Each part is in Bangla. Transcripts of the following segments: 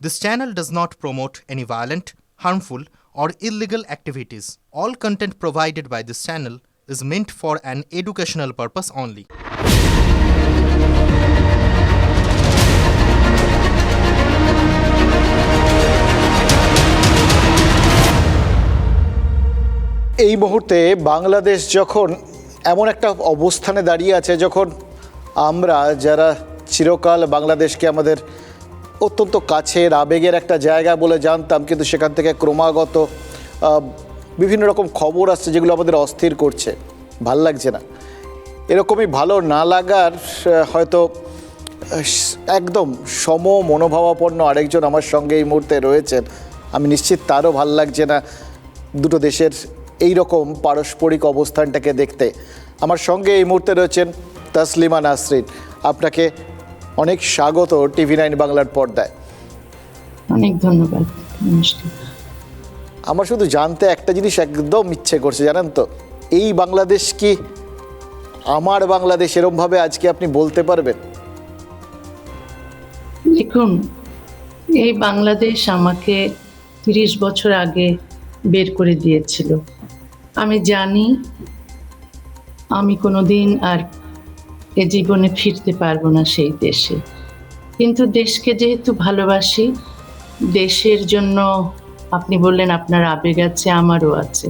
This channel does not promote any violent, harmful, or illegal activities. All content provided by this channel is meant for an educational purpose only. এই মুহূর্তে বাংলাদেশ যখন এমন একটা অবস্থানে দাঁড়িয়ে আছে, যখন আমরা যারা চিরকাল বাংলাদেশকে আমাদের অত্যন্ত কাছের আবেগের একটা জায়গা বলে জানতাম, কিন্তু সেখান থেকে ক্রমাগত বিভিন্ন রকম খবর আসছে যেগুলো আমাদের অস্থির করছে, ভাল লাগছে না। এরকমই ভালো না লাগার হয়তো একদম সম মনোভাবাপন্ন আরেকজন আমার সঙ্গে এই মুহূর্তে রয়েছেন। আমি নিশ্চিত তারও ভাল লাগছে না দুটো দেশের এই রকম পারস্পরিক অবস্থানটাকে দেখতে। আমার সঙ্গে এই মুহূর্তে রয়েছেন তাসলিমা নাসরিন। আপনাকে অনেক স্বাগত TV9 বাংলার পর্দায়। অনেক ধন্যবাদ। আমার শুধু জানতে একটা জিনিস একদম ইচ্ছে করছে, জানেন তো, এই বাংলাদেশ কি আমার বাংলাদেশ? এরমভাবে আজকে আপনি বলতে পারবেন? দেখুন, এই বাংলাদেশ আমাকে 30 বছর আগে বের করে দিয়েছিল। আমি জানি আমি কোনোদিন আর এ জীবনে ফিরতে পারবো না সেই দেশে, কিন্তু দেশকে যেহেতু ভালোবাসি, দেশের জন্য আপনি বললেন আপনার আবেগ আছে, আমারও আছে।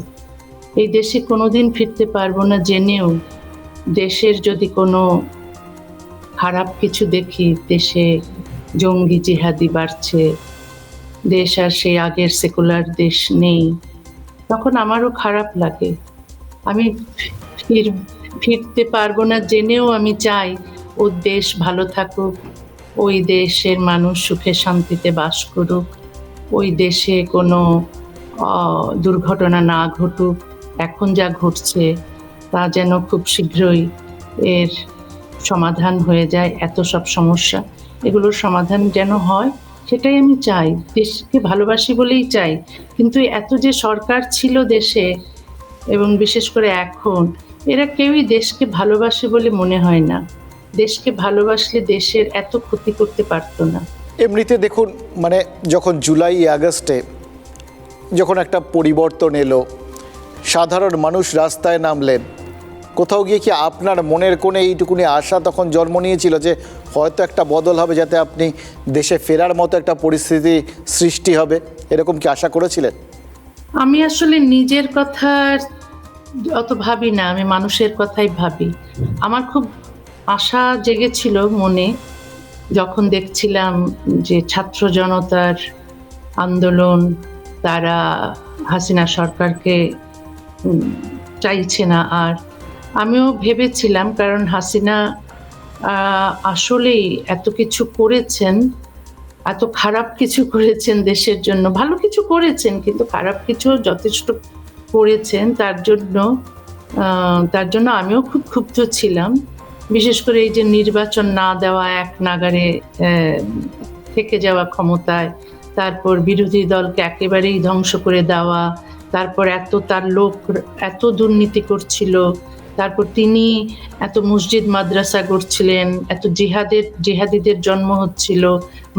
এই দেশে কোনোদিন ফিরতে পারবো না জেনেও দেশের যদি কোনো খারাপ কিছু দেখি, দেশে জঙ্গি জিহাদি বাড়ছে, দেশ আর সেই আগের সেকুলার দেশ নেই, তখন আমারও খারাপ লাগে। আমি ফিরতে পারবো না জেনেও আমি চাই ও দেশ ভালো থাকুক, ওই দেশের মানুষ সুখে শান্তিতে বাস করুক, ওই দেশে কোনো দুর্ঘটনা না ঘটুক। এখন যা ঘটছে তা যেন খুব শীঘ্রই এর সমাধান হয়ে যায়। এত সব সমস্যা, এগুলোর সমাধান যেন হয়, সেটাই আমি চাই। দেশকে ভালোবাসি বলেই চাই। কিন্তু এত যে সরকার ছিল দেশে, এবং বিশেষ করে এখন, এরা কেউই দেশকে ভালোবাসে বলে মনে হয় না। দেশকে ভালোবাসলে দেশের এত ক্ষতি করতে পারতো না। এমনিতে দেখুন, মানে যখন জুলাই আগস্টে যখন একটা পরিবর্তন এলো, সাধারণ মানুষ রাস্তায় নামলেন, কোথাও গিয়ে কি আপনার মনের কোণে এইটুকুনি আশা তখন জন্ম নিয়েছিল যে হয়তো একটা বদল হবে, যাতে আপনি দেশে ফেরার মতো একটা পরিস্থিতি সৃষ্টি হবে? এরকম কি আশা করেছিলেন? আমি আসলে নিজের কথা অত ভাবি না, আমি মানুষের কথাই ভাবি। আমার খুব আশা জেগেছিল মনে, যখন দেখছিলাম যে ছাত্র জনতার আন্দোলন, তারা হাসিনা সরকারকে চাইছে না। আর আমিও ভেবেছিলাম, কারণ হাসিনা আসলেই এত কিছু করেছেন, এত খারাপ কিছু করেছেন দেশের জন্য। ভালো কিছু করেছেন, কিন্তু খারাপ কিছু যথেষ্ট করেছেন। তার জন্য আমিও খুব ক্ষুব্ধ ছিলাম। বিশেষ করে এই যে নির্বাচন না দেওয়া, এক নাগারে থেকে যাওয়া ক্ষমতায়, তারপর বিরোধী দলকে একেবারেই ধ্বংস করে দেওয়া, তারপর তার লোক এত দুর্নীতি করছিল, তারপর তিনি এত মসজিদ মাদ্রাসা করছিলেন, এত জিহাদিদের জন্ম হচ্ছিল,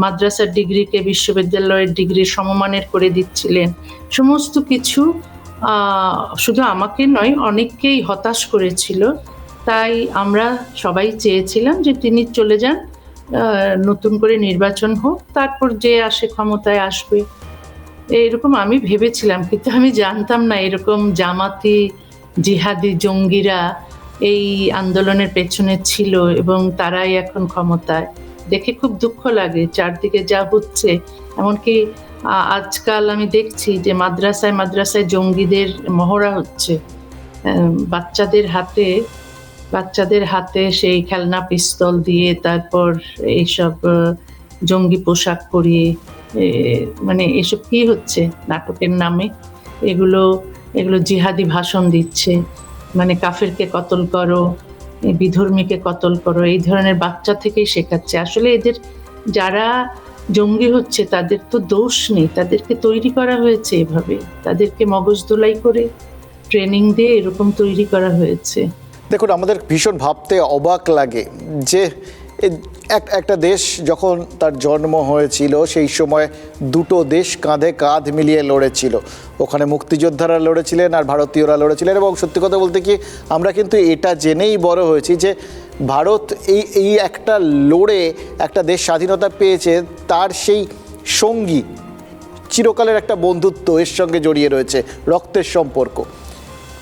মাদ্রাসার ডিগ্রিকে বিশ্ববিদ্যালয়ের ডিগ্রি সমমানের করে দিচ্ছিলেন। সমস্ত কিছু শুধু আমাকে নয়, অনেককেই হতাশ করেছিল। তাই আমরা সবাই চেয়েছিলাম যে তিনি চলে যান, নতুন করে নির্বাচন হোক, তারপর যে আসে ক্ষমতায় আসবে, এরকম আমি ভেবেছিলাম। কিন্তু আমি জানতাম না এরকম জামাতি জিহাদি জঙ্গিরা এই আন্দোলনের পেছনে ছিল এবং তারাই এখন ক্ষমতায়। দেখে খুব দুঃখ লাগে চারদিকে যা হচ্ছে। এমনকি আজকাল আমি দেখছি যে মাদ্রাসায় মাদ্রাসায় জঙ্গিদের মহড়া হচ্ছে, বাচ্চাদের হাতে সেই খেলনা পিস্তল দিয়ে, তারপর এইসব জঙ্গি পোশাক পরিয়ে, মানে এসব কি হচ্ছে নাটকের নামে? এগুলো জিহাদি ভাষণ দিচ্ছে, মানে কাফেরকে কতল করো, বিধর্মীকে কতল করো, এই ধরনের বাচ্চা থেকেই শেখাচ্ছে। আসলে এদের যারা জঙ্গি হচ্ছে তাদের তো দোষ নেই, তাদেরকে তৈরি করা হয়েছে এভাবে, তাদেরকে মগজ ধোলাই করে ট্রেনিং দিয়ে এরকম তৈরি করা হয়েছে। দেখুন, আমাদের ভীষণ ভাবতে অবাক লাগে যে একটা দেশ যখন তার জন্ম হয়েছিল সেই সময় দুটো দেশ কাঁধে কাঁধ মিলিয়ে লড়েছিল। ওখানে মুক্তিযোদ্ধারা লড়েছিলেন আর ভারতীয়রা লড়েছিলেন। এবং সত্যি কথা বলতে কি, আমরা কিন্তু এটা জেনেই বড় হয়েছি যে ভারত এই একটা লড়ে একটা দেশ স্বাধীনতা পেয়েছে, তার সেই সঙ্গী চিরকালের একটা বন্ধুত্ব এর সঙ্গে জড়িয়ে রয়েছে, রক্তের সম্পর্ক।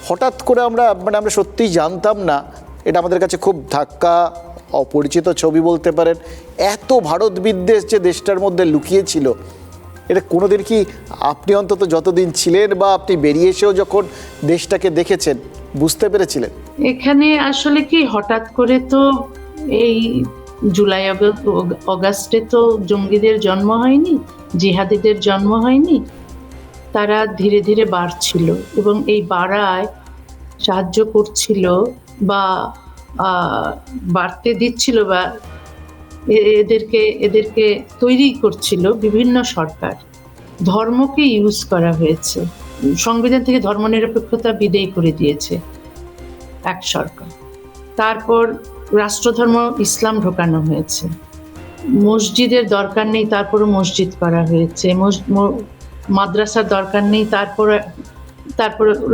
হঠাৎ করে আমরা সত্যিই জানতাম না, এটা আমাদের কাছে খুব ধাক্কা, অপরিচিত ছবি বলতে পারেন। এত ভারত বিদ্বেষ যে দেশটার মধ্যে লুকিয়েছিল, এটা কোনোদিন কি আপনি অন্তত যতদিন ছিলেন বা আপনি বেরিয়ে এসেও যখন দেশটাকে দেখেছেন বুঝতে পেরেছিলেন? এখানে আসলে কি হঠাৎ করে তো এই জুলাই অগাস্টে তো জঙ্গিদের জন্ম হয়নি, জিহাদিদের জন্ম হয়নি। তারা ধীরে ধীরে বাড়ছিল এবং এই বাড়ায় সাহায্য করছিল বা বাড়তে দিচ্ছিল বা এদেরকে তৈরি করছিল বিভিন্ন সরকার। ধর্মকে ইউজ করা হয়েছে, সংবিধান থেকে ধর্মনিরপেক্ষতা বিদেয় করে দিয়েছে এক সরকার। তারপর রাষ্ট্রধর্ম ইসলাম ঢোকানো হয়েছে। মসজিদের দরকার নেই, তারপরও মসজিদ করা হয়েছে। মাদ্রাসার দরকার নেই, তারপরে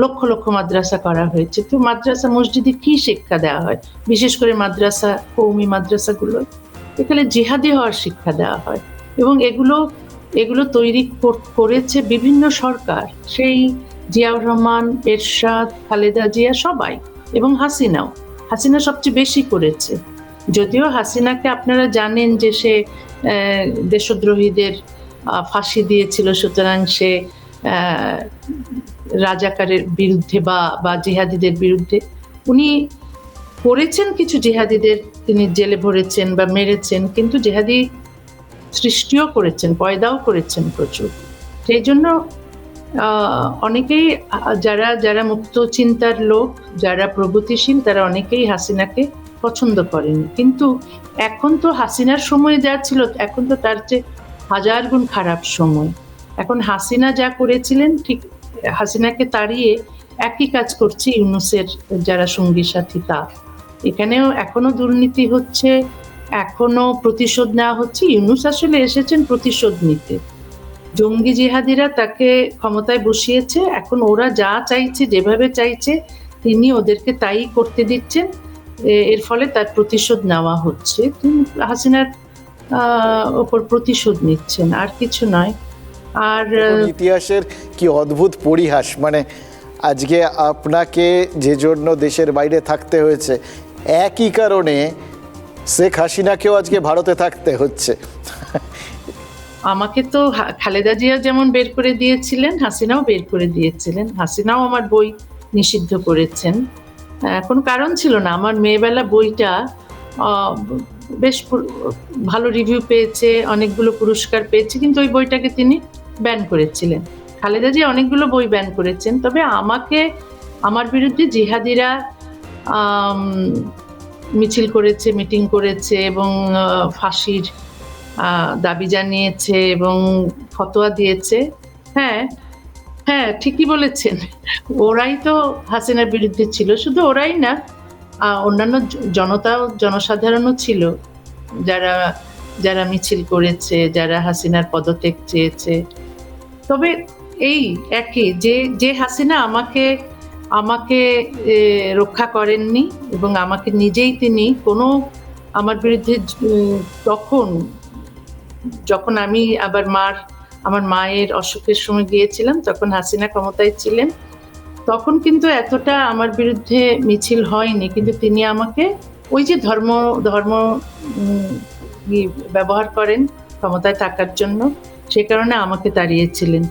লক্ষ লক্ষ মাদ্রাসা করা হয়েছে। তো মাদ্রাসা মসজিদে কি শিক্ষা দেওয়া হয়? বিশেষ করে মাদ্রাসা, কওমি মাদ্রাসাগুলো, এখানে জিহাদি হওয়ার শিক্ষা দেওয়া হয়। এবং এগুলো তৈরি করেছে বিভিন্ন সরকার, সেই জিয়াউর রহমান, এরশাদ, খালেদা জিয়া সবাই, এবং হাসিনা সবচেয়ে বেশি করেছে। যদিও হাসিনাকে আপনারা জানেন যে সে দেশদ্রোহীদের ফাঁসি দিয়েছিল, সুতরাং সে রাজাকারের বিরুদ্ধে বা জিহাদিদের বিরুদ্ধে উনি করেছেন। কিছু জিহাদিদের তিনি জেলে ভরেছেন বা মেরেছেন, কিন্তু জিহাদি সৃষ্টিও করেছেন, পয়দাও করেছেন প্রচুর। সেই জন্য অনেকেই যারা মুক্ত চিন্তার লোক, যারা প্রগতিশীল, তারা অনেকেই হাসিনাকে পছন্দ করেনি। কিন্তু এখন তো হাসিনার সময় যা ছিল, এখন তো তার চেয়ে হাজার গুণ খারাপ সময়। এখন হাসিনা যা করেছিলেন, ঠিক হাসিনাকে তাড়িয়ে একই কাজ করছে ইউনূসের যারা সঙ্গী সাথী। তা এখানেও এখনো দুর্নীতি হচ্ছে, এখনো প্রতিশোধ নেওয়া হচ্ছে। ইউনূস আসলে এসেছেন প্রতিশোধ নিতে। জঙ্গি জিহাদিরা তাকে ক্ষমতায় বসিয়েছে, এখন ওরা যা চাইছে, যেভাবে চাইছে, তিনি ওদেরকে তাই করতে দিচ্ছেন। এর ফলে তার প্রতিশোধ নেওয়া হচ্ছে। হাসিনার ওপর প্রতিশোধ নিচ্ছেন, আর কিছু নয়। আর ইতিহাসের কি অদ্ভুত পরিহাস, মানে আজকে আপনাকে যে জন্য দেশের বাইরে থাকতে হয়েছে, একই কারণে শেখ হাসিনাকেও আজকে ভারতে থাকতে হচ্ছে। আমাকে তো খালেদা জিয়া যেমন বের করে দিয়েছিলেন, হাসিনাও বের করে দিয়েছিলেন। হাসিনাও আমার বই নিষিদ্ধ করেছেন, কোনো কারণ ছিল না। আমার মেয়েবেলা বইটা বেশ ভালো রিভিউ পেয়েছে, অনেকগুলো পুরস্কার পেয়েছে, কিন্তু ওই বইটাকে তিনি ব্যান করেছিলেন। খালেদা জিয়া অনেকগুলো বই ব্যান করেছেন, তবে আমার বিরুদ্ধে জিহাদিরা মিছিল করেছে, মিটিং করেছে এবং ফাঁসির দাবি জানিয়েছে এবং ফতোয়া দিয়েছে। হ্যাঁ, ঠিকই বলেছেন, ওরাই তো হাসিনার বিরুদ্ধে ছিল। শুধু ওরাই না, অন্যান্য জনসাধারণও ছিল, যারা মিছিল করেছে, যারা হাসিনার পদত্যাগ চেয়েছে। তবে এই একই যে হাসিনা আমাকে রক্ষা করেননি এবং আমাকে নিজেই তিনি আমার বিরুদ্ধে, যখন আমি আবার আমার মায়ের অসুখের সময় গিয়েছিলাম, তখন হাসিনা ক্ষমতায় ছিলেন, তখন কিন্তু এতটা আমার বিরুদ্ধে মিছিল হয়নি। কিন্তু তিনি আমাকে ওই যে ধর্ম ব্যবহার করেন ক্ষমতায় থাকার জন্য, সে কারণে আমাকে তাড়িয়েছিলেন।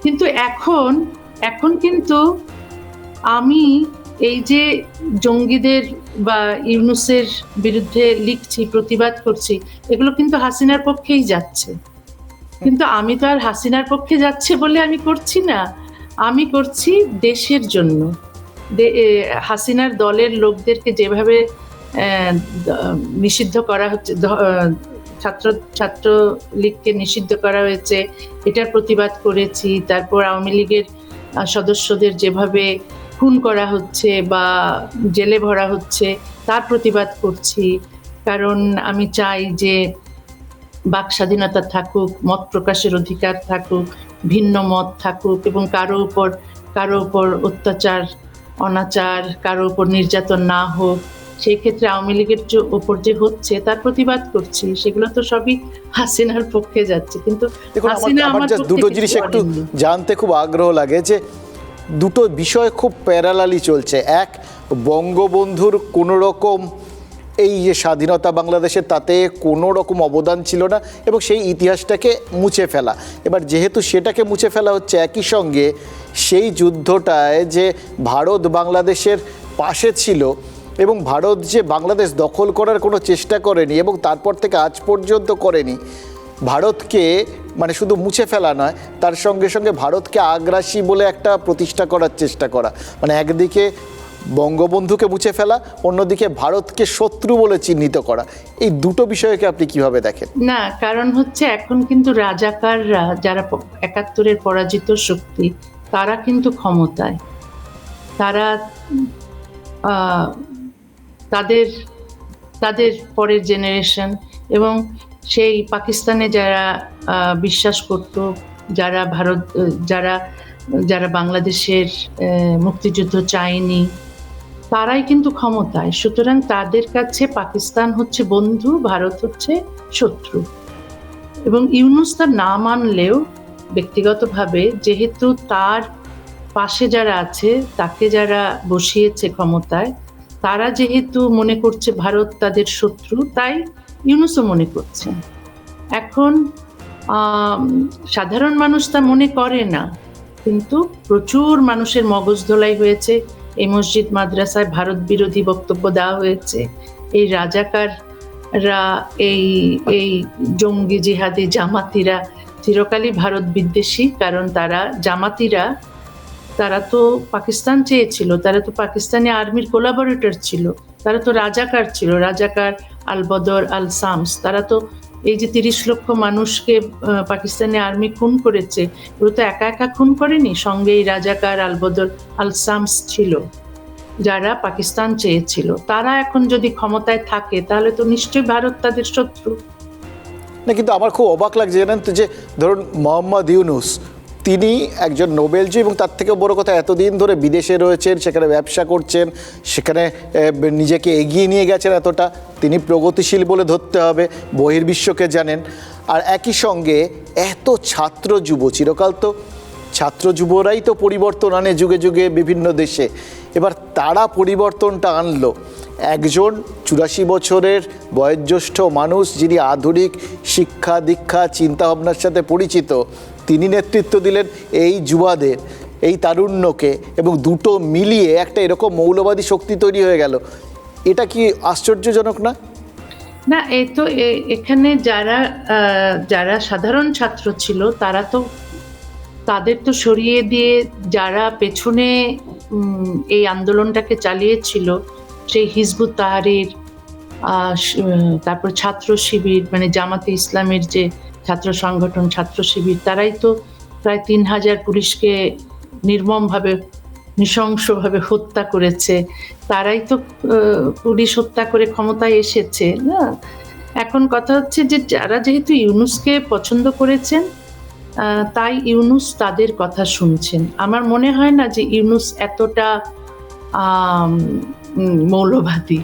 কিন্তু এখন কিন্তু আমি এই যে জঙ্গিদের বা ইউনূসের বিরুদ্ধে লিখছি, প্রতিবাদ করছি, এগুলো কিন্তু হাসিনার পক্ষেই যাচ্ছে। কিন্তু আমি তো আর হাসিনার পক্ষে যাচ্ছে বলে আমি করছি না, আমি করছি দেশের জন্য। হাসিনার দলের লোকদেরকে যেভাবে নিষিদ্ধ করা হচ্ছে, ছাত্রলীগকে নিষিদ্ধ করা হয়েছে, এটার প্রতিবাদ করেছি। তারপর আওয়ামী লীগের সদস্যদের যেভাবে খুন করা হচ্ছে বা জেলে ভরা হচ্ছে, তার প্রতিবাদ করছি। কারণ আমি চাই যে বাক স্বাধীনতা থাকুক, মত প্রকাশের অধিকার থাকুক, ভিন্ন মত থাকুক, এবং কারো উপর অত্যাচার, অনাচার, কারো উপর নির্যাতন না হোক। সেই ক্ষেত্রে আওয়ামী লীগের ওপর যে হচ্ছে তার প্রতিবাদ করছি, সেগুলো তো সবই হাসিনার পক্ষে যাচ্ছে, কিন্তু দেখুন, হাসিনা আমার আমার জাস্ট পক্ষে দুটো কিছু জিনিস একটু করেননি। জানতে খুব আগ্রহ লাগে যে দুটো বিষয় খুব প্যারালালি চলছে। এক, বঙ্গবন্ধুর কোনো রকম এই যে স্বাধীনতা বাংলাদেশের, তাতে কোনো রকম অবদান ছিল না এবং সেই ইতিহাসটাকে মুছে ফেলা। এবার যেহেতু সেটাকে মুছে ফেলা হচ্ছে, একই সঙ্গে সেই যুদ্ধটায় যে ভারত বাংলাদেশের পাশে ছিল এবং ভারত যে বাংলাদেশ দখল করার কোনো চেষ্টা করেনি এবং তারপর থেকে আজ পর্যন্ত করেনি, ভারতকে মানে শুধু মুছে ফেলা নয়, তার সঙ্গে সঙ্গে ভারতকে আগ্রাসী বলে একটা প্রতিষ্ঠা করার চেষ্টা করা, মানে একদিকে বঙ্গবন্ধুকে মুছে ফেলা, অন্যদিকে ভারতকে শত্রু বলে চিহ্নিত করা। এই দুটো বিষয়কে আপনি কিভাবে দেখেন? না, কারণ হচ্ছে এখন কিন্তু রাজাকাররা, যারা ৭১-এর পরাজিত শক্তি, তারা কিন্তু ক্ষমতায়। তারা তাদের তাদের পরের জেনারেশন, এবং সেই পাকিস্তানে যারা বিশ্বাস করত, যারা যারা বাংলাদেশের মুক্তিযুদ্ধ চায়নি, তারাই কিন্তু ক্ষমতায়। সুতরাং তাদের কাছে পাকিস্তান হচ্ছে বন্ধু, ভারত হচ্ছে শত্রু। এবং ইউনূস তার না মানলেও ব্যক্তিগতভাবে, যেহেতু তার পাশে যারা আছে, তাকে যারা বসিয়েছে ক্ষমতায়, তারা যেহেতু মনে করছে ভারত তাদের শত্রু, তাই ইউনূসও মনে করছেন। এখন সাধারণ মানুষ তা মনে করে না, কিন্তু প্রচুর মানুষের মগজ ধোলাই হয়েছে। এই মসজিদ মাদ্রাসায় ভারত বিরোধী বক্তব্য দেওয়া হয়েছে। এই রাজাকাররা, এই জঙ্গি জিহাদি জামাতিরা চিরকালই ভারত বিদ্বেষী, কারণ তারা তো পাকিস্তান চেয়েছিল, তারা তো পাকিস্তানি আর্মির কোলাবোরেটর ছিল, তারা তো রাজাকার ছিল, রাজাকার আল বদর আল সামস। তারা তো এই যে ৩০ লক্ষ মানুষকে পাকিস্তানি আর্মি খুন করেছে, ওরা তো একা একা খুন করেনি, সঙ্গে এই রাজাকার আল বদর আল সামস ছিল, যারা পাকিস্তান চেয়েছিল। তারা এখন যদি ক্ষমতায় থাকে, তাহলে তো নিশ্চয়ই ভারত তাদের শত্রু। না, কিন্তু আমার খুব অবাক লাগছে জানেন তো, যে ধরুন মোহাম্মদ ইউনূস, তিনি একজন নোবেলজয়ী এবং তার থেকে বড় কথা এতদিন ধরে বিদেশে রয়েছেন, সেখানে ব্যবসা করছেন, সেখানে নিজেকে এগিয়ে নিয়ে গেছেন এতটা, তিনি প্রগতিশীল বলে ধরতে হবে, বহির্বিশ্বকে জানেন। আর একই সঙ্গে এত ছাত্র যুব, চিরকাল তো ছাত্র যুবরাই তো পরিবর্তন আনে যুগে যুগে বিভিন্ন দেশে, এবার তারা পরিবর্তনটা আনলো। একজন ৮৪ বছরের বয়োজ্যেষ্ঠ মানুষ, যিনি আধুনিক শিক্ষা দীক্ষা চিন্তাভাবনার সাথে পরিচিত, তিনি নেতৃত্ব দিলেন এই যুবাদের, এই তারুণ্যকে, এবং দুটো মিলিয়ে একটা এরকম মৌলবাদী শক্তি তৈরি হয়ে গেল। এটা কি আশ্চর্যজনক না? না, এই তো এখানে যারা সাধারণ ছাত্র ছিল, তাদের তো সরিয়ে দিয়ে যারা পেছনে এই আন্দোলনটাকে চালিয়েছিল, সেই হিজবুত তাহরির, তারপর ছাত্র শিবির, মানে জামাতে ইসলামের যে ছাত্র সংগঠন, ছাত্র শিবির, তারাই তো প্রায় ৩,০০০ পুলিশকে নির্মমভাবে, নৃশংসভাবে হত্যা করেছে। তারাই তো পুলিশ হত্যা করে ক্ষমতায় এসেছে না। এখন কথা হচ্ছে যে যারা যেহেতু ইউনূসকে পছন্দ করেছেন, তাই ইউনূস তাদের কথা শুনছেন। আমার মনে হয় না যে ইউনূস এতটা মৌলবাদী,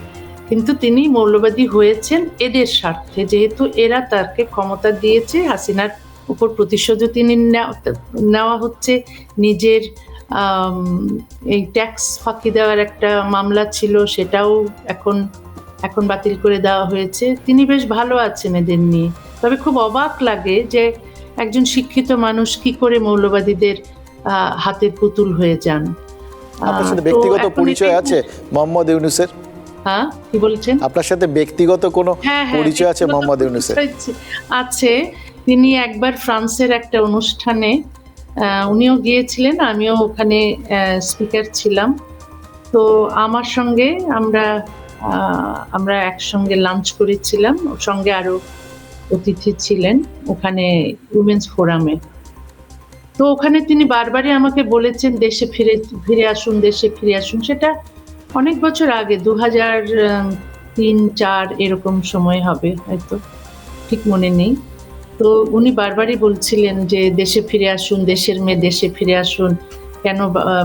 কিন্তু তিনি মৌলবাদী হয়েছেন এদের স্বার্থে, যেহেতু এরা তাকে ক্ষমতা দিয়েছে। হাসিনার উপর প্রতিশোধও তিনি নেওয়া হচ্ছে। নিজের এই ট্যাক্স ফাঁকি দেওয়ার একটা মামলা ছিল, সেটাও এখন বাতিল করে দেওয়া হয়েছে। তিনি বেশ ভালো আছেন এদের নিয়ে। তবে খুব অবাক লাগে যে একজন শিক্ষিত মানুষ কি করে মৌলবাদীদের হাতের পুতুল হয়ে যান। আপনার সাথে ব্যক্তিগত পরিচয় আছে মোহাম্মদ ইউনূসের? হ্যাঁ, কি বলছেন? আপনার সাথে ব্যক্তিগত কোনো পরিচয় আছে মোহাম্মদ ইউনূসের? আছে। তিনি একবার ফ্রান্সের একটা অনুষ্ঠানে উনিও গিয়েছিলেন, আমিও ওখানে স্পিকার ছিলাম। তো আমার সঙ্গে আমরা একসঙ্গে লাঞ্চ করেছিলাম, ওর সঙ্গে আরো অতিথি ছিলেন ওখানে উইমেন্স ফোরামে। তো ওখানে তিনি বারবারই আমাকে বলেছেন দেশে ফিরে আসুন, দেশে ফিরে আসুন। সেটা অনেক বছর আগে, 3-4 এরকম সময় হবে হয়তো, ঠিক মনে নেই। তো উনি বারবারই বলছিলেন যে দেশে ফিরে আসুন, দেশের মেয়ে দেশে ফিরে আসুন, কেন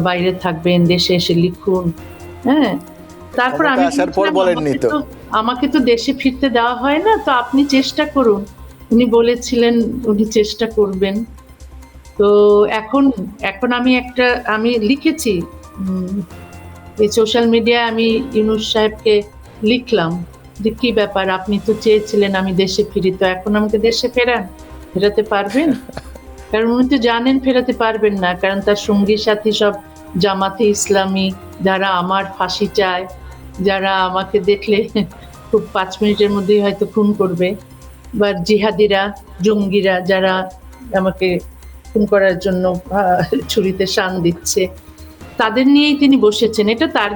বাইরে থাকবেন, দেশে এসে লিখুন। হ্যাঁ, তারপর ক্ষমতা আমি আসার পর বলেছিলাম, বলেননি তো? আমাকে তো দেশে ফিরতে দেওয়া হয় না, তো আপনি চেষ্টা করুন। উনি বলেছিলেন উনি চেষ্টা করবেন। তো এখন এখন আমি লিখেছি, এই সোশ্যাল মিডিয়ায় আমি ইউনূস সাহেবকে লিখলাম যে কি ব্যাপার, আপনি তো চেয়েছিলেন আমি দেশে ফিরি, তো এখন আমাকে দেশে ফেরাতে পারবেন? কারণ উনি তো জানেন ফেরাতে পারবেন না, কারণ তার সঙ্গী সাথী সব জামাতে ইসলামী, যারা আমার ফাঁসি চায়, যারা আমাকে দেখলে খুব 5 মিনিটের মধ্যেই হয়তো খুন করবে, বা জিহাদিরা, জঙ্গিরা যারা আমাকে খুন করার জন্য ছুরিতে শান দিচ্ছে, তাদের নিয়েই তিনি বসেছেন। এটা তার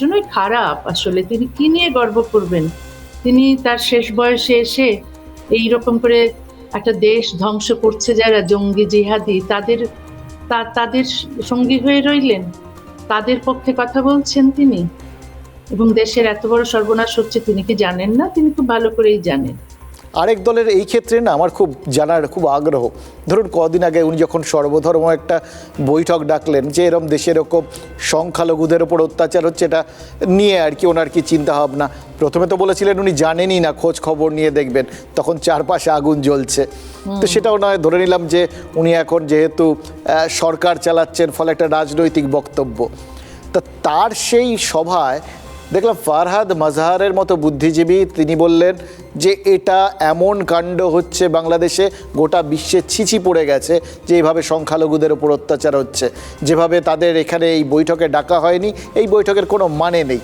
জন্যই খারাপ। আসলে তিনি কি নিয়ে গর্ব করবেন? তিনি তার শেষ বয়সে এসে এইরকম করে একটা দেশ ধ্বংস করছে যারা জঙ্গি জিহাদি, তাদের সঙ্গী হয়ে রইলেন, তাদের পক্ষে কথা বলছেন তিনি, এবং দেশের এত বড় সর্বনাশ হচ্ছে তিনি কি জানেন না? তিনি খুব ভালো করেই জানেন। আরেক দলের এই ক্ষেত্রে না আমার খুব জানার খুব আগ্রহ। ধরুন কদিন আগে উনি যখন সর্বধর্ম একটা বৈঠক ডাকলেন, যে এরকম দেশে এরকম সংখ্যালঘুদের ওপর অত্যাচার হচ্ছে, এটা নিয়ে আর কি ওনার কি চিন্তা ভাবনা। প্রথমে তো বলেছিলেন উনি জানেনই না, খোঁজ খবর নিয়ে দেখবেন, তখন চারপাশে আগুন জ্বলছে। তো সেটাও নয়, ধরে নিলাম যে উনি এখন যেহেতু সরকার চালাচ্ছেন, ফলে একটা রাজনৈতিক বক্তব্য। তা তার সেই সভায় দেখলাম ফারহাদ মাজহারের মতো বুদ্ধিজীবী, তিনি বললেন যে এটা এমন কাণ্ড হচ্ছে বাংলাদেশে, গোটা বিশ্বে ছিছি পড়ে গেছে যে এইভাবে সংখ্যালঘুদের উপর অত্যাচার হচ্ছে, যেভাবে তাদের এখানে এই বৈঠকে ডাকা হয়নি, এই বৈঠকের কোনো মানে নেই।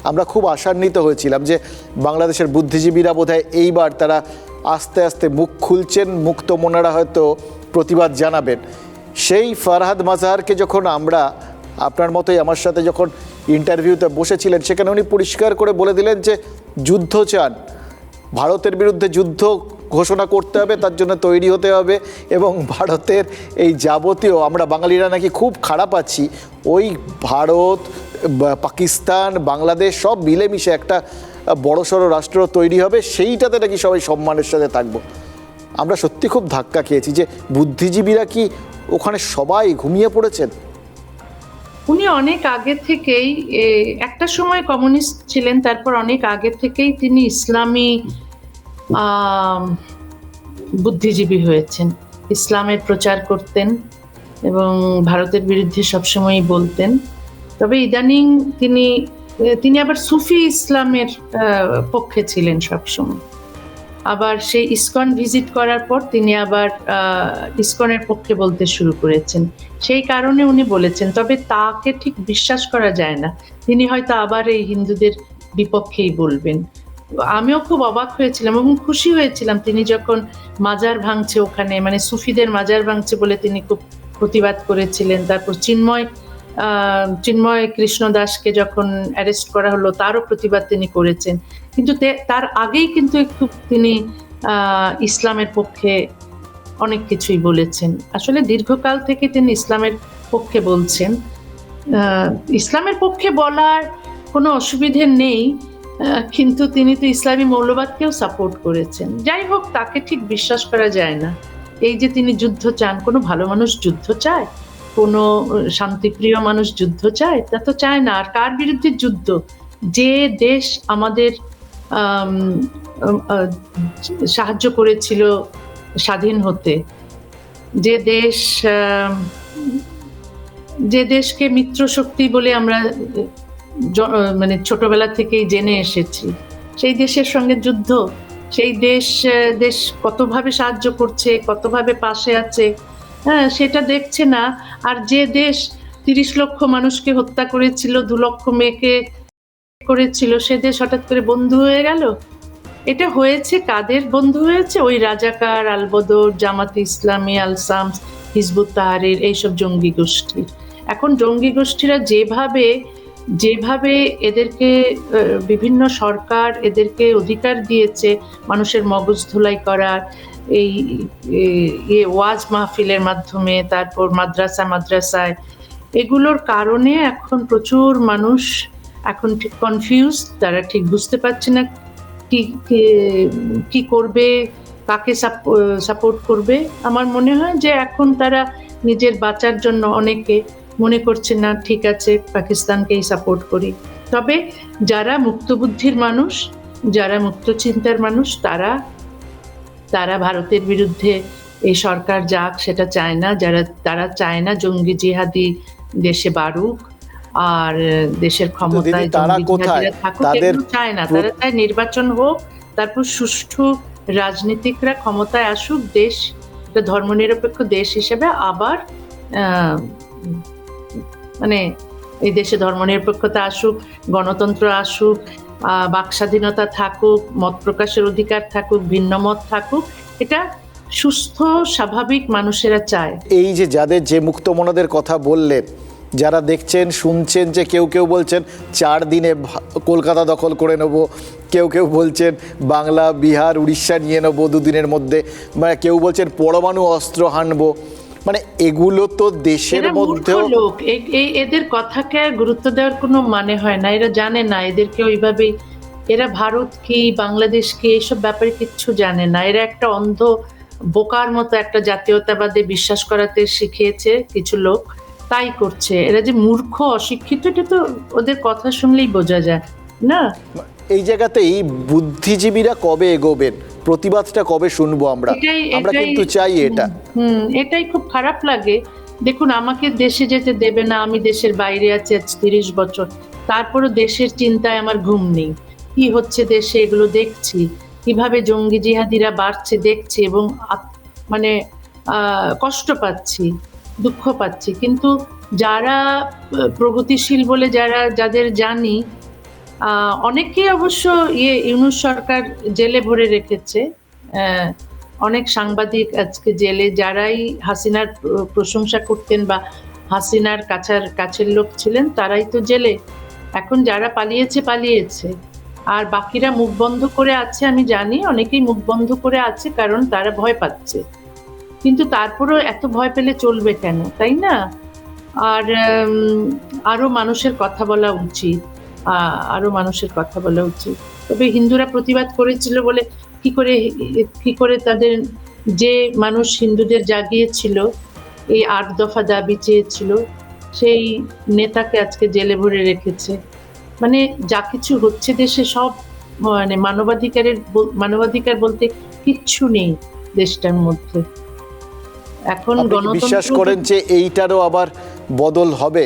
আমরা খুব আশান্বিত হয়েছিলাম যে বাংলাদেশের বুদ্ধিজীবীরা বোধহয় এইবার তারা আস্তে আস্তে মুখ খুলছেন, মুক্ত মনেরা হয়তো প্রতিবাদ জানাবেন। সেই ফারহাদ মাজহারকে যখন আমরা, আপনার মতোই আমার সাথে যখন ইন্টারভিউতে বসেছিলেন, সেখানে উনি পরিষ্কার করে বলে দিলেন যে যুদ্ধ চান, ভারতের বিরুদ্ধে যুদ্ধ ঘোষণা করতে হবে, তার জন্য তৈরি হতে হবে, এবং ভারতের এই যাবতীয়, আমরা বাঙালিরা নাকি খুব খারাপ আছি, ওই ভারত, পাকিস্তান, বাংলাদেশ সব মিলেমিশে একটা বড়সড় রাষ্ট্র তৈরি হবে, সেইটাতে নাকি সবাই সম্মানের সাথে থাকবো। আমরা সত্যি খুব ধাক্কা খেয়েছি যে বুদ্ধিজীবীরা কি ওখানে সবাই ঘুমিয়ে পড়েছেন? উনি অনেক আগে থেকেই, একটা সময় কমিউনিস্ট ছিলেন, তারপর অনেক আগে থেকেই তিনি ইসলামী বুদ্ধিজীবী হয়েছেন। ইসলামের প্রচার করতেন এবং ভারতের বিরুদ্ধে সবসময়ই বলতেন। তবে ইদানিং তিনি আবার সুফি ইসলামের পক্ষে ছিলেন সবসময়। আবার সেই ইসকন ভিজিট করার পর তিনি আবার ইসকনের পক্ষে বলতে শুরু করেছেন। সেই কারণে উনি বলেছেন, তবে তাকে ঠিক বিশ্বাস করা যায় না, তিনি হয়তো আবার এই হিন্দুদের বিপক্ষেই বলবেন। আমিও খুব অবাক হয়েছিলাম এবং খুশি হয়েছিলাম তিনি যখন মাজার ভাঙছে ওখানে, মানে সুফিদের মাজার ভাঙছে বলে তিনি খুব প্রতিবাদ করেছিলেন। তারপর চিন্ময় কৃষ্ণ দাসকে যখন অ্যারেস্ট করা হলো, তারও প্রতিবাদ তিনি করেছেন। কিন্তু তার আগেই কিন্তু একটু তিনি ইসলামের পক্ষে অনেক কিছুই বলেছেন। আসলে দীর্ঘকাল থেকে তিনি ইসলামের পক্ষে বলছেন। ইসলামের পক্ষে বলার কোনো অসুবিধে নেই, কিন্তু তিনি তো ইসলামী মৌলবাদকেও সাপোর্ট করেছেন। যাই হোক, তাকে ঠিক বিশ্বাস করা যায় না। এই যে তিনি যুদ্ধ চান, কোনো ভালো মানুষ যুদ্ধ চায়? কোনো শান্তিপ্রিয় মানুষ যুদ্ধ চায়? তা তো চায় না। আর কার বিরুদ্ধে যুদ্ধ? যে দেশ আমাদের সাহায্য করেছিল স্বাধীন হতে, যে দেশকে মিত্র শক্তি বলে আমরা মানে ছোটবেলা থেকেই জেনে এসেছি, সেই দেশের সঙ্গে যুদ্ধ? সেই দেশ কতভাবে সাহায্য করছে, কতভাবে পাশে আছে, হ্যাঁ, সেটা দেখছে না। আর যে দেশ 30 লক্ষ মানুষকে হত্যা করেছিল, 2 লক্ষ মেয়েকে করেছিল, সে দেশ হঠাৎ করে বন্ধু হয়ে গেল। এটা হয়েছে কাদের বন্ধু হয়েছে? ওই রাজাকার, আলবদর, জামাতে ইসলামী, আল শামস, হিজবুত তাহরির, এইসব জঙ্গি গোষ্ঠীর। এখন জঙ্গি গোষ্ঠীরা যেভাবে এদেরকে বিভিন্ন সরকার এদেরকে অধিকার দিয়েছে মানুষের মগজ ধুলাই করার, এই ওয়াজ মাহফিলের মাধ্যমে, তারপর মাদ্রাসায়, এগুলোর কারণে এখন প্রচুর মানুষ এখন ঠিক কনফিউজ, তারা ঠিক বুঝতে পারছে না কি করবে, কাকে সাপোর্ট করবে। আমার মনে হয় যে এখন তারা নিজের বাঁচার জন্য অনেকে মনে করছে না ঠিক আছে পাকিস্তানকেই সাপোর্ট করি। তবে যারা মুক্তবুদ্ধির মানুষ, যারা মুক্ত চিন্তার মানুষ, তারা ভারতের বিরুদ্ধে এই সরকার যাক সেটা চায় না। তারা চায় না জঙ্গি জিহাদি দেশে বাড়ুক আর দেশের ক্ষমতায় জঙ্গি জিহাদিরা থাকুক, এগুলো চায় না। তারা চায় নির্বাচন হোক, তারপর সুষ্ঠু রাজনীতিকরা ক্ষমতায় আসুক, দেশ একটা ধর্মনিরপেক্ষ দেশ হিসেবে আবার মানে এই দেশে ধর্মনিরপেক্ষতা আসুক, গণতন্ত্র আসুক, বাক স্বাধীনতা থাকুক, মত প্রকাশের অধিকার থাকুক, ভিন্ন মত থাকুক, এটা সুস্থ স্বাভাবিক মানুষেরা চায়। এই যে যাদের যে মুক্তমনাদের কথা বললেন, যারা দেখছেন শুনছেন যে কেউ কেউ বলছেন 4 দিনে কলকাতা দখল করে নেব, কেউ কেউ বলছেন বাংলা, বিহার, উড়িষ্যা নিয়ে নেব 2 দিনের মধ্যে, মানে কেউ বলছেন পরমাণু অস্ত্র হানবো, মানে এগুলো তো দেশের মধ্যেও লোক, এদের কথাকে গুরুত্ব দেওয়ার কোনো মানে হয় না। এরা জানে না এদেরকে ওইভাবেই, এরা ভারত কি বাংলাদেশ কি এইসব ব্যাপারে কিচ্ছু জানে না। এরা একটা অন্ধ বোকার মতো একটা জাতীয়তাবাদে বিশ্বাস করাতে শিখিয়েছে কিছু লোক, তাই করছে। এরা যে মূর্খ অশিক্ষিত এটা তো ওদের কথা শুনলেই বোঝা যায় না। এই জায়গাতেই বুদ্ধিজীবীরা কবে এগোবেন, প্রতিবাদটা কবে শুনবো আমরা কিন্তু চাই এটা। এটাই খুব খারাপ লাগে। দেখুন, আমাকে দেশে যেতে দেবে না, আমি দেশের বাইরে আছি আজ 30 বছর, তারপরও দেশের চিন্তায় আমার ঘুম নেই। কি হচ্ছে দেশে এগুলো দেখছি, কিভাবে জঙ্গি জিহাদিরা বাড়ছে দেখছি, এবং মানে কষ্ট পাচ্ছি, দুঃখ পাচ্ছি। কিন্তু যারা প্রগতিশীল বলে যাদের জানি, অনেকেই অবশ্য ইউনূস সরকার জেলে ভরে রেখেছে, অনেক সাংবাদিক আজকে জেলে, যারাই হাসিনার প্রশংসা করতেন বা হাসিনার কাছের লোক ছিলেন তারাই তো জেলে। এখন যারা পালিয়েছে, আর বাকিরা মুখ বন্ধ করে আছে। আমি জানি অনেকেই মুখ বন্ধ করে আছে কারণ তারা ভয় পাচ্ছে, কিন্তু তারপরেও এত ভয় পেলে চলবে কেন, তাই না? আর আরো মানুষের কথা বলা উচিত। তবে হিন্দুরা প্রতিবাদ করেছিল বলে কি করে তাদের, যে মানুষ হিন্দুদের জাগিয়েছিল, এই 8 দফা দাবি চেয়েছিল, সেই নেতাকে আজকে জেলে ভরে রেখেছে। মানে যা কিছু হচ্ছে দেশে সব মানে মানবাধিকার বলতে কিচ্ছু নেই দেশটার মধ্যে। এখন বিশ্বাস করেন যে এইটারও আবার বদল হবে?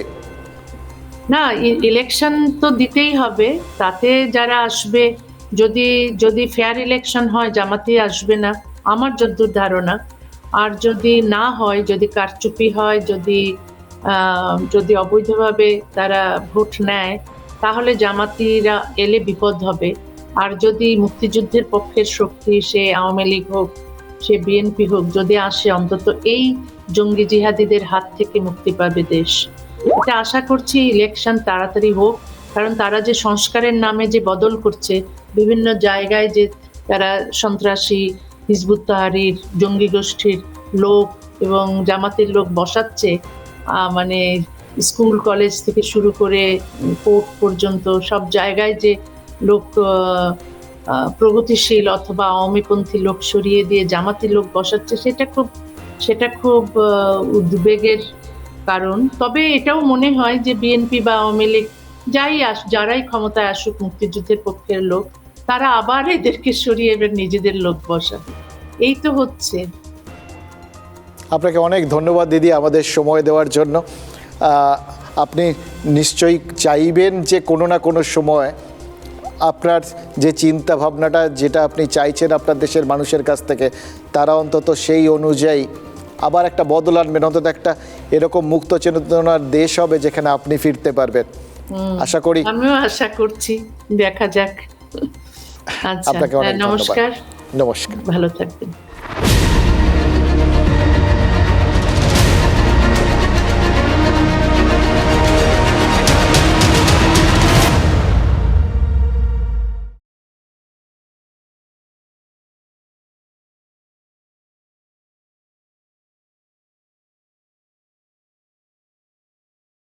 না, ইলেকশন তো দিতেই হবে, তাতে যারা আসবে, যদি ফেয়ার ইলেকশন হয় জামাতি আসবে না আমার যতদূর ধারণা। আর যদি না হয়, যদি কারচুপি হয়, যদি অবৈধভাবে তারা ভোট নেয়, তাহলে জামাতিরা এলে বিপদ হবে। আর যদি মুক্তিযুদ্ধের পক্ষের শক্তি, সে আওয়ামী লীগ হোক, সে বিএনপি হোক, যদি আসে, অন্তত এই জঙ্গি জিহাদিদের হাত থেকে মুক্তি পাবে দেশ। এটা আশা করছি ইলেকশন তাড়াতাড়ি হোক, কারণ তারা যে সংস্কারের নামে যে বদল করছে, বিভিন্ন জায়গায় যে তারা সন্ত্রাসী, হিজবুত তাহরির, জঙ্গি গোষ্ঠীর লোক এবং জামাতের লোক বসাচ্ছে, মানে স্কুল কলেজ থেকে শুরু করে কোর্ট পর্যন্ত সব জায়গায় যে লোক প্রগতিশীল অথবা আওয়ামীপন্থী লোক সরিয়ে দিয়ে জামাতি লোক বসাচ্ছে, সেটা খুব উদ্বেগের কারণ। তবে এটাও মনে হয় যে বিএনপি বা আওয়ামী লীগ যারাই ক্ষমতায় আসুক, মুক্তিযুদ্ধের পক্ষের লোক, তারা আবার এদেরকে সরিয়ে এবার নিজেদের লোক বসাবে। এই তো হচ্ছে। আপনাকে অনেক ধন্যবাদ দিদি আমাদের সময় দেওয়ার জন্য। আপনি নিশ্চয়ই চাইবেন যে কোনো না কোনো সময় আপনার যে চিন্তা ভাবনাটা, যেটা আপনি চাইছেন আপনার দেশের মানুষের কাছ থেকে, তারা অন্তত সেই অনুযায়ী আবার একটা বদল আনবেন, অন্তত একটা এরকম মুক্ত চেতনার দেশ হবে যেখানে আপনি ফিরতে পারবেন। আশা করি। আমিও আশা করছি, দেখা যাক। আচ্ছা, আপনাকে অনেক নমস্কার। নমস্কার, ভালো থাকবেন।